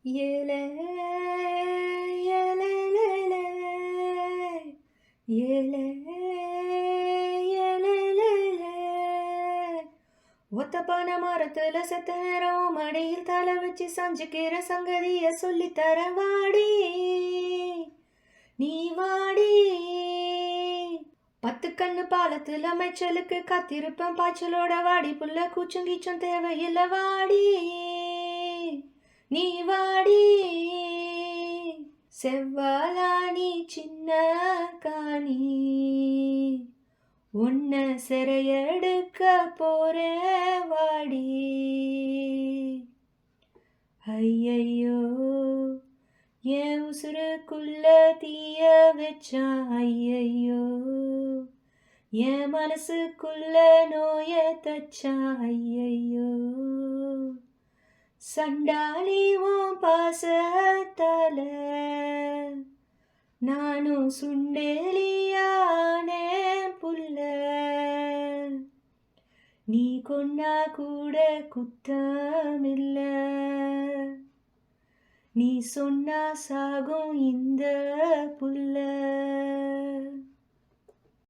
ஏலே ஏலேலேலே ஏலே ஏலேலேலே ஒத்த பனை மரத்துல செத்த நேரம் மடியில் தலை வச்சு சஞ்சுக்கிற சங்கதிய சொல்லித்தர வாடி நீ வாடி 10 கண்ணு பாலத்துல அமைச்சலுக்கு காத்திருப்பேன் பாய்ச்சலோட வாடி புள்ள கூச்சம் கீச்சம் தேவையில்லை வாடி நீ வாடி செவ்வாலானி சின்ன காணி உன்னை சிறையெடுக்க போறேன் வாடி ஐயையோ என் உசுருக்குள்ள தீய வச்சான் ஐயையோ என் மனசுக்குள்ள நோய தச்சான் ஐயையோ சண்டாளி உன் பாசத்தால நானும் சுண்டேலியானே புல்ல நீ கொன்னா கூட குத்தமில்ல நீ சொன்னா சாகும் இந்த புல்ல